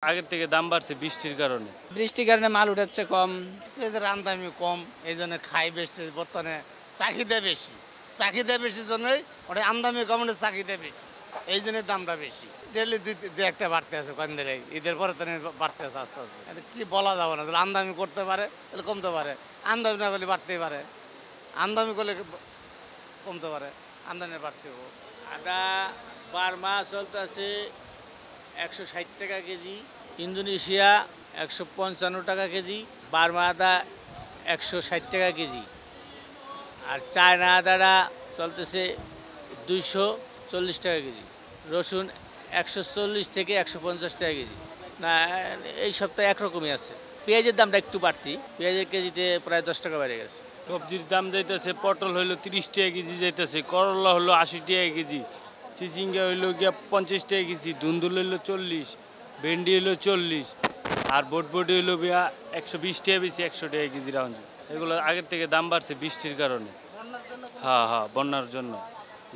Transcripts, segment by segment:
আগের থেকে দাম বাড়ছে বৃষ্টির কারণে। বৃষ্টির কারণে মাল উঠাচ্ছে কম, পেঁয়াজের আমদানি কম, এই জন্য খাই বেশি। বর্তমানে চাহিদা বেশি, চাহিদা বেশি জন্যই ওটা আমদানি কম, চাহিদা বেশি, এই জন্য দামটা বেশি। ডেলি দু একটা বাড়তে আছে, কয়েক দিন ঈদের পরে তো বাড়তে আছে আস্তে আস্তে। এটা কি বলা যাবে না, তাহলে আমদানি করতে পারে তাহলে কমতে পারে, আমদানি না করলে বাড়তেই পারে, আমদানি করলে কমতে পারে, আমদানি বাড়তে হবে। আদা বার্মা চলতেছে 160 টাকা কেজি, ইন্দোনেশিয়া 155 টাকা কেজি, বার্মা আদা 160 টাকা কেজি, আর চায়না আদাটা চলতেছে 240 টাকা কেজি, রসুন 140 থেকে 150 টাকা কেজি। না, এই সপ্তাহে একরকমই আছে। পেঁয়াজের দামটা একটু বাড়তি, পেঁয়াজের কেজিতে প্রায় 10 টাকা বেড়ে গেছে। সবজির দাম যাইতেছে, পটল হইলো 30 টাকা কেজি যাইতেছে, করলা হলো 80 টাকা কেজি, চিচিঙ্গা হইলো গিয়া 50 টাকা কেজি, ধুন্দুল হইলো 40, ভেন্ডি হইলো 40, আর বটবটি হইলো গিয়া 120 টাকা বেশি, 100 টাকা কেজি রাউন্ড। এগুলো আগের থেকে দাম বাড়ছে বৃষ্টির কারণে। হ্যাঁ, বন্যার জন্য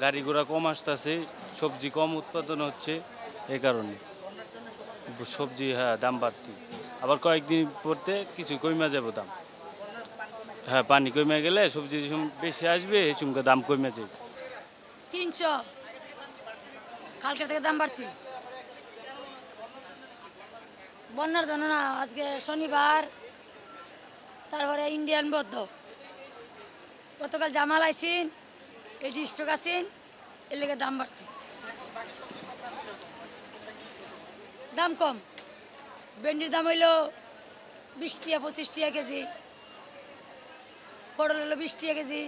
গাড়ি ঘোড়া কম আসতেছে, সবজি কম উৎপাদন হচ্ছে, এই কারণে সবজি দাম বাড়তি। আবার কয়েকদিন পরতে কিছু কমে যাবে দাম। পানি কমে গেলে সবজি বেশি আসবে, এই সঙ্গে দাম কমে যাবে। 300 কালকে থেকে দাম বাড়তি। বন্যার জন্য না, আজকে শনিবার, তারপরে ইন্ডিয়ান বদ্ধ, গতকাল জামাল আইসিন, এটি স্টক আছেন, এর লেগে দাম বাড়তি। দাম কম, ভেন্ডির দাম হইল 20 টাকা 25 টাকা কেজি, পটল হলো 20 টাকা কেজি,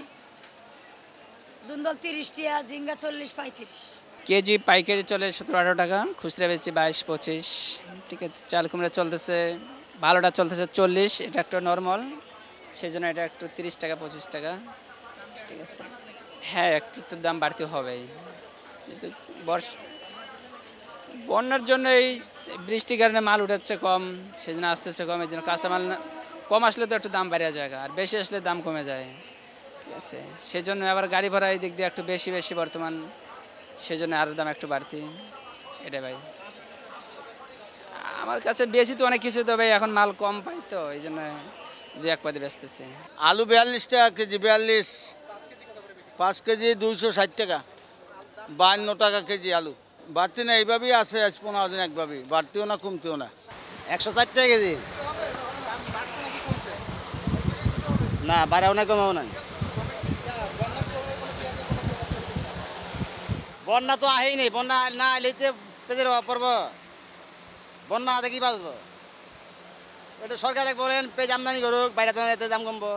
ধুন্দল 30 টাকা, ঝিঙ্গা 40-35। কেজি পাইকারি চলে 17-18 টাকা, খুচরা বেশি 22-25। ঠিক আছে, চাল কুমড়া চলতেছে, ভালোটা চলতেছে 40, এটা একটু নর্মাল, সেই জন্য এটা একটু 30 টাকা 25 টাকা। ঠিক আছে, হ্যাঁ একটু তো দাম বাড়তে হবেই, কিন্তু বন্যার জন্য এই বৃষ্টির কারণে মাল উঠাচ্ছে কম, সেই জন্য আসতেছে কম, এই জন্য কাঁচামাল কম আসলে তো একটু দাম বাড়িয়ে যায়, আর বেশি আসলে দাম কমে যায়। ঠিক আছে, সেই জন্য আবার গাড়ি ভাড়া এই দিক দিয়ে একটু বেশি বর্তমান, সেই জন্য আরও দাম একটু বাড়তি। এটা ভাই আমার কাছে বেশি তো অনেক কিছু, তো ভাই এখন মাল কম পাই, তো এই জন্য 2-1 পদে বেচতেছি। আলু 42 টাকা কেজি, 42, 5 কেজি 260 টাকা, 52 টাকা কেজি আলু। বাড়তি না, এইভাবেই আছে আজ 15 দিন, একভাবেই বাড়তিও না কমতেও না। 160 টাকা কেজি। না, বাড়াও না কমাও না। বন্যা তো আহেই নেই, বন্যা না এলে পেঁচের অভাব পড়ব, বন্যা দেখি বাঁচবো। এটা সরকারে বলেন পেঁয়াজ আমদানি করুক, বাইরে দাম কমবো।